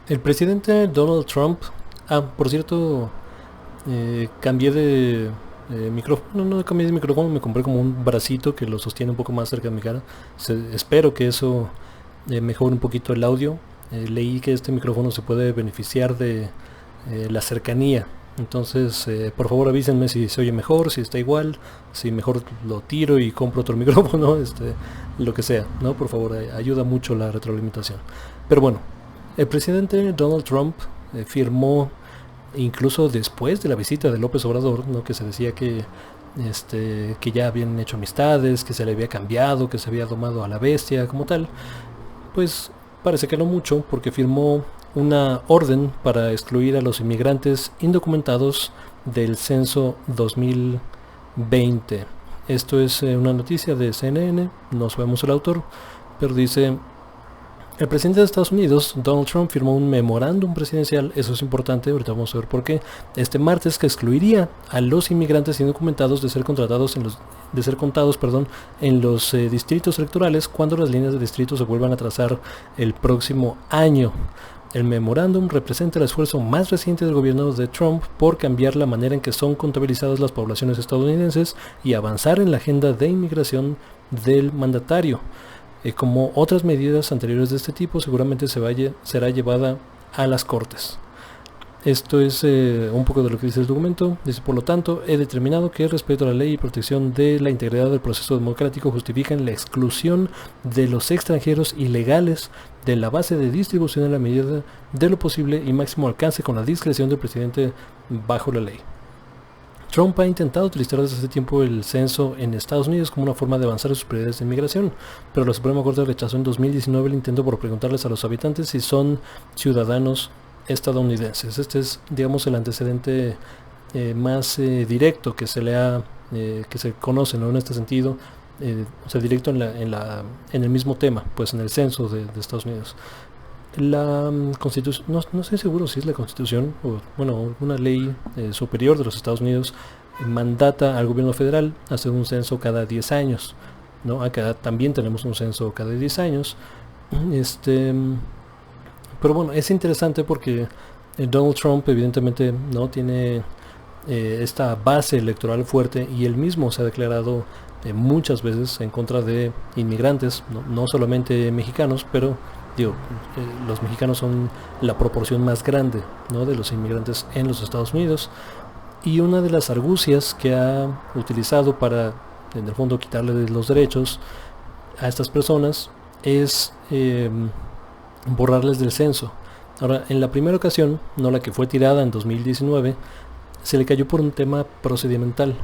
El presidente Donald Trump, por cierto, cambié de micrófono, no cambié de micrófono, me compré como un bracito que lo sostiene un poco más cerca de mi cara. Espero que eso mejore un poquito el audio. Leí que este micrófono se puede beneficiar de la cercanía. Entonces, por favor avísenme si se oye mejor, si está igual, si mejor lo tiro y compro otro micrófono, lo que sea, ¿no? Por favor, ayuda mucho la retroalimentación. Pero bueno, el presidente Donald Trump firmó, incluso después de la visita de López Obrador, ¿no? Que se decía que ya habían hecho amistades, que se le había cambiado, que se había domado a la bestia como tal, pues parece que no mucho, porque firmó una orden para excluir a los inmigrantes indocumentados del censo 2020. Esto es una noticia de CNN, no sabemos el autor, pero dice: el presidente de Estados Unidos, Donald Trump, firmó un memorándum presidencial, eso es importante, ahorita vamos a ver por qué, este martes, que excluiría a los inmigrantes indocumentados de ser contratados de ser contados, en los distritos electorales cuando las líneas de distrito se vuelvan a trazar el próximo año. El memorándum representa el esfuerzo más reciente del gobierno de Trump por cambiar la manera en que son contabilizadas las poblaciones estadounidenses y avanzar en la agenda de inmigración del mandatario. Como otras medidas anteriores de este tipo, seguramente será llevada a las Cortes. Esto es un poco de lo que dice el documento. Dice: por lo tanto, he determinado que el respeto a la ley y protección de la integridad del proceso democrático justifican la exclusión de los extranjeros ilegales de la base de distribución en la medida de lo posible y máximo alcance, con la discreción del presidente bajo la ley. Trump ha intentado utilizar desde hace tiempo el censo en Estados Unidos como una forma de avanzar en sus prioridades de inmigración, pero la Suprema Corte rechazó en 2019 el intento por preguntarles a los habitantes si son ciudadanos estadounidenses. Este es, digamos, el antecedente más directo que que se conoce, ¿no? En este sentido, o sea, directo en el mismo tema, pues en el censo de Estados Unidos. La constitución, no estoy seguro si es la constitución o, bueno, una ley superior de los Estados Unidos, mandata al gobierno federal hacer un censo cada 10 años, ¿no? Acá también tenemos un censo cada 10 años. Este, pero bueno, es interesante porque Donald Trump evidentemente no tiene esta base electoral fuerte, y él mismo se ha declarado muchas veces en contra de inmigrantes, no solamente mexicanos, pero digo, los mexicanos son la proporción más grande, ¿no?, de los inmigrantes en los Estados Unidos. Y una de las argucias que ha utilizado para, en el fondo, quitarle los derechos a estas personas es borrarles del censo. Ahora, en la primera ocasión, no la que fue tirada en 2019, se le cayó por un tema procedimental.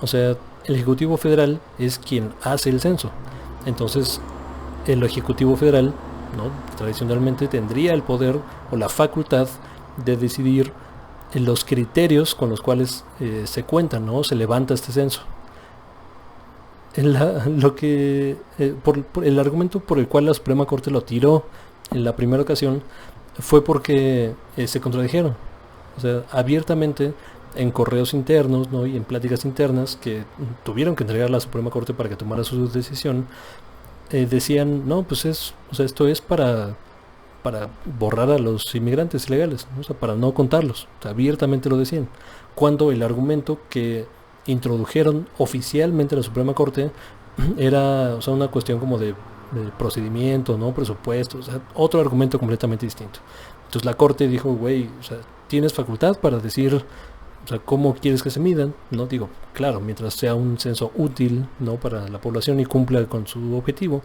O sea, el Ejecutivo Federal es quien hace el censo. Entonces, el Ejecutivo Federal, ¿no?, tradicionalmente tendría el poder o la facultad de decidir los criterios con los cuales se cuentan, ¿no?, se levanta este censo. El argumento por el cual la Suprema Corte lo tiró en la primera ocasión fue porque se contradijeron. O sea, abiertamente, en correos internos, ¿no?, y en pláticas internas que tuvieron que entregar a la Suprema Corte para que tomara su decisión, decían: no, pues o sea, esto es para borrar a los inmigrantes ilegales, ¿no?, o sea, para no contarlos. O sea, abiertamente lo decían. Cuando el argumento que introdujeron oficialmente a la Suprema Corte era, o sea, una cuestión como de procedimiento, ¿no?, presupuesto, o sea, otro argumento completamente distinto. Entonces la Corte dijo: güey, o sea, tienes facultad para decir, o sea, cómo quieres que se midan, ¿no? Digo, claro, mientras sea un censo útil, ¿no?, para la población y cumpla con su objetivo,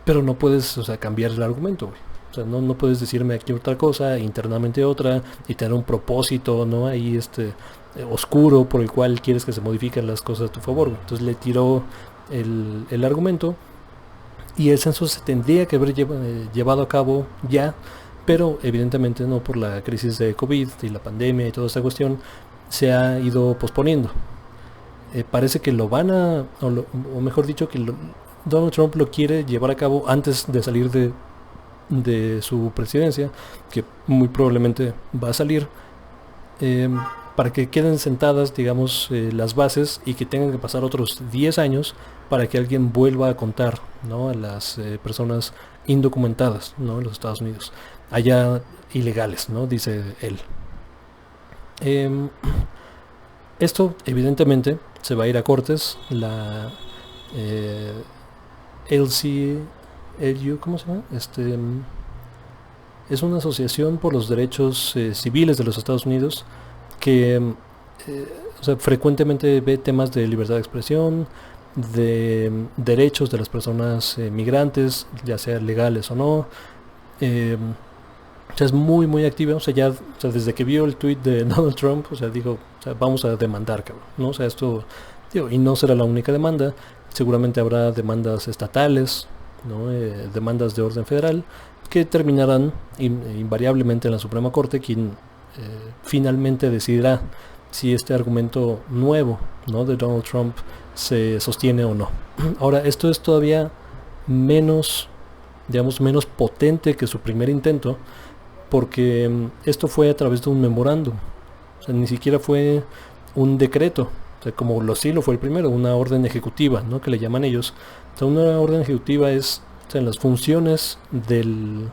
pero no puedes, o sea, cambiar el argumento, güey. O sea, no puedes decirme aquí otra cosa, internamente otra, y tener un propósito, ¿no?, ahí oscuro por el cual quieres que se modifiquen las cosas a tu favor, güey. Entonces le tiró el argumento, y el censo se tendría que haber llevado a cabo ya, pero evidentemente, no, por la crisis de COVID y la pandemia y toda esta cuestión, se ha ido posponiendo. Parece que lo van o mejor dicho, que Donald Trump lo quiere llevar a cabo antes de salir de su presidencia, que muy probablemente va a salir, eh, para que queden sentadas, digamos, las bases, y que tengan que pasar otros 10 años para que alguien vuelva a contar, ¿no?, a las personas indocumentadas, ¿no?, en los Estados Unidos. haya ilegales, ¿no? Dice él. Em, Esto evidentemente se va a ir a cortes. La eh, LCLU, ¿cómo se llama? Es una asociación por los derechos civiles de los Estados Unidos que o sea, frecuentemente ve temas de libertad de expresión, de derechos de las personas migrantes, ya sean legales o no. Eh, o sea, es muy, muy activa. O sea, ya, o sea, desde que vio el tweet de Donald Trump, o sea, dijo, o sea, vamos a demandar, cabrón, ¿no? O sea, esto, digo, y no será la única demanda. Seguramente habrá demandas estatales, ¿no? Demandas de orden federal, que terminarán invariablemente en la Suprema Corte, quien finalmente decidirá si este argumento nuevo, ¿no? De Donald Trump se sostiene o no. Ahora, esto es todavía menos, digamos, menos potente que su primer intento, porque esto fue a través de un memorándum. O sea, ni siquiera fue un decreto, o sea, como sí lo fue el primero, una orden ejecutiva, ¿no? Que le llaman ellos. O sea, una orden ejecutiva es, o sea, en las funciones del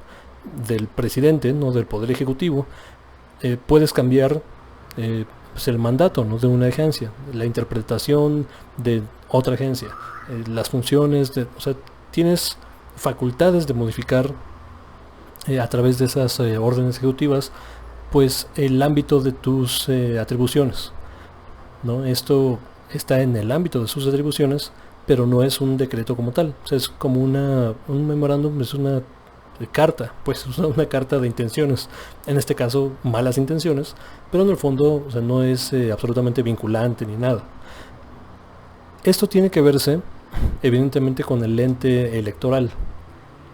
presidente, ¿no? Del poder ejecutivo, puedes cambiar pues el mandato, ¿no? De una agencia, la interpretación de otra agencia, las funciones, o sea, tienes facultades de modificar a través de esas órdenes ejecutivas, pues el ámbito de tus atribuciones, ¿no? Esto está en el ámbito de sus atribuciones, pero no es un decreto como tal. O sea, es como un memorándum, es una carta, pues es una carta de intenciones. En este caso, malas intenciones, pero en el fondo, o sea, no es absolutamente vinculante ni nada. Esto tiene que verse, evidentemente, con el lente electoral.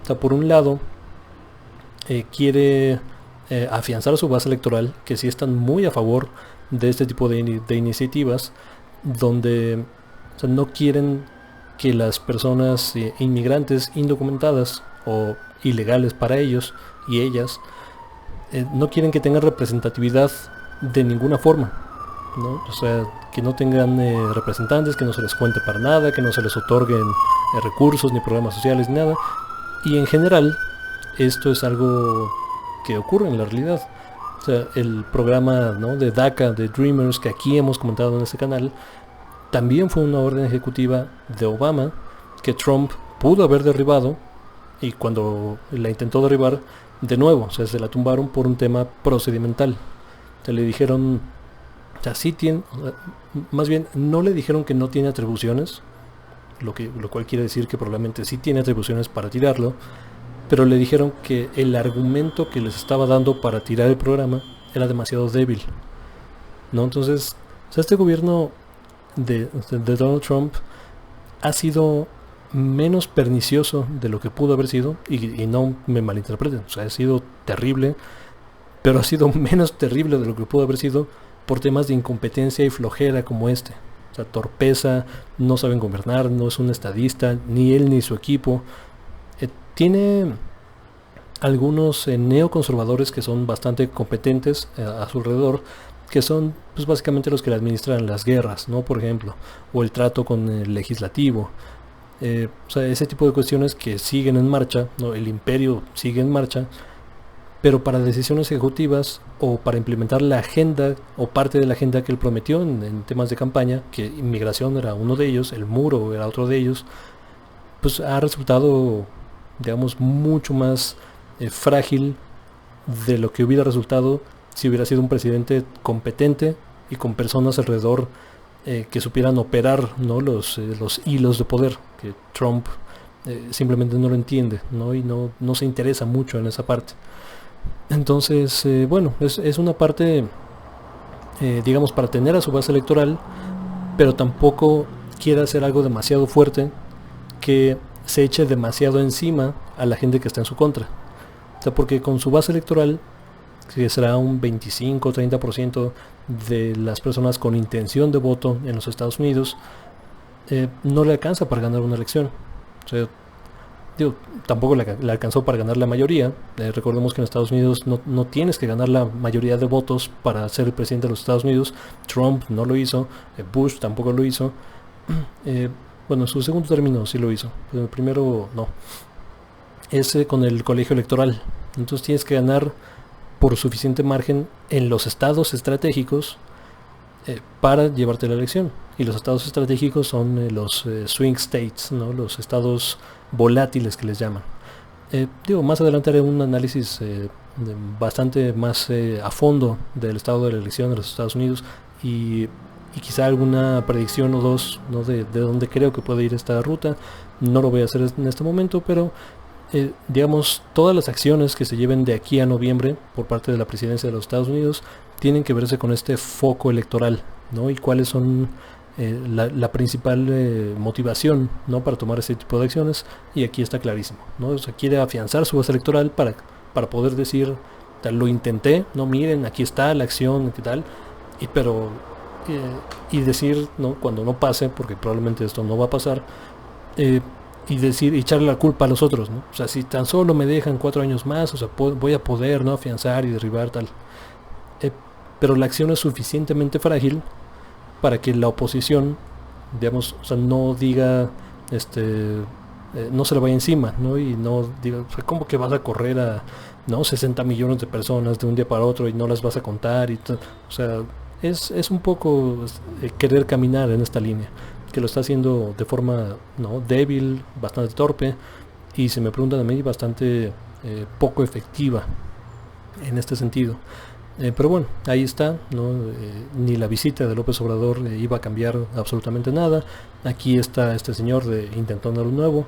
O sea, por un lado, quiere afianzar su base electoral, que sí están muy a favor de este tipo de iniciativas, donde, o sea, no quieren que las personas inmigrantes indocumentadas o ilegales para ellos y ellas, no quieren que tengan representatividad de ninguna forma, ¿no? O sea, que no tengan representantes, que no se les cuente para nada, que no se les otorguen recursos ni programas sociales ni nada. Y en general, esto es algo que ocurre en la realidad. O sea, el programa, ¿no? De DACA, de Dreamers, que aquí hemos comentado en este canal, también fue una orden ejecutiva de Obama que Trump pudo haber derribado, y cuando la intentó derribar, de nuevo, o sea, se la tumbaron por un tema procedimental. O sea, le dijeron, o sea, sí tiene, más bien no le dijeron que no tiene atribuciones, lo cual quiere decir que probablemente sí tiene atribuciones para tirarlo, pero le dijeron que el argumento que les estaba dando para tirar el programa era demasiado débil, ¿no? Entonces, o sea, este gobierno de Donald Trump ha sido menos pernicioso de lo que pudo haber sido, y no me malinterpreten, o sea, ha sido terrible, pero ha sido menos terrible de lo que pudo haber sido por temas de incompetencia y flojera como este. O sea, torpeza, no saben gobernar, no es un estadista, ni él ni su equipo. Tiene algunos neoconservadores que son bastante competentes a su alrededor, que son pues básicamente los que le administran las guerras, ¿no? Por ejemplo, o el trato con el legislativo. O sea, ese tipo de cuestiones que siguen en marcha, ¿no? El imperio sigue en marcha, pero para decisiones ejecutivas o para implementar la agenda o parte de la agenda que él prometió en temas de campaña, que inmigración era uno de ellos, el muro era otro de ellos, pues ha resultado, digamos, mucho más frágil de lo que hubiera resultado si hubiera sido un presidente competente y con personas alrededor que supieran operar, ¿no? los hilos de poder, que Trump simplemente no lo entiende, ¿no? Y no se interesa mucho en esa parte. Entonces, bueno, es una parte, digamos, para tener a su base electoral, pero tampoco quiere hacer algo demasiado fuerte que se eche demasiado encima a la gente que está en su contra. O sea, porque con su base electoral, que será un 25 o 30% de las personas con intención de voto en los Estados Unidos, no le alcanza para ganar una elección. O sea, digo, tampoco le alcanzó para ganar la mayoría. Recordemos que en Estados Unidos no tienes que ganar la mayoría de votos para ser el presidente de los Estados Unidos. Trump no lo hizo, Bush tampoco lo hizo. Bueno, en su segundo término sí lo hizo, pero el primero no. Es con el colegio electoral. Entonces tienes que ganar por suficiente margen en los estados estratégicos para llevarte la elección. Y los estados estratégicos son los swing states, ¿no? Los estados volátiles que les llaman. Más adelante haré un análisis bastante más a fondo del estado de la elección de los Estados Unidos y quizá alguna predicción o dos, ¿no? de dónde creo que puede ir esta ruta. No lo voy a hacer en este momento, pero digamos, todas las acciones que se lleven de aquí a noviembre por parte de la presidencia de los Estados Unidos tienen que verse con este foco electoral, ¿no? Y cuáles son la principal motivación, ¿no? Para tomar ese tipo de acciones, y aquí está clarísimo, ¿no? O sea, quiere afianzar su base electoral para poder decir, lo intenté, no, miren, aquí está la acción, ¿qué tal? Y decir, ¿no? Cuando no pase, porque probablemente esto no va a pasar, y decir, echarle la culpa a los otros, ¿no? O sea, si tan solo me dejan 4 años más, o sea, voy a poder, ¿no? Afianzar y derribar tal. Pero la acción es suficientemente frágil para que la oposición, digamos, o sea, no diga, no se le vaya encima, ¿no? Y no diga, o sea, ¿cómo que vas a correr a, ¿no? 60 millones de personas de un día para otro y no las vas a contar? O sea, es un poco querer caminar en esta línea, que lo está haciendo de forma, ¿no? Débil, bastante torpe, y se me preguntan a mí, bastante poco efectiva en este sentido. Pero bueno, ahí está, ¿no? Ni la visita de López Obrador iba a cambiar absolutamente nada. Aquí está este señor intentando lo nuevo,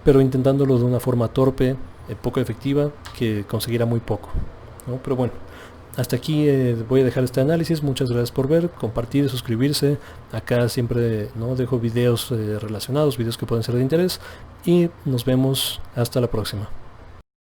pero intentándolo de una forma torpe, poco efectiva, que conseguirá muy poco, ¿no? Pero bueno, hasta aquí voy a dejar este análisis. Muchas gracias por ver, compartir, suscribirse. Acá siempre, ¿no? Dejo videos relacionados, videos que pueden ser de interés, y nos vemos hasta la próxima.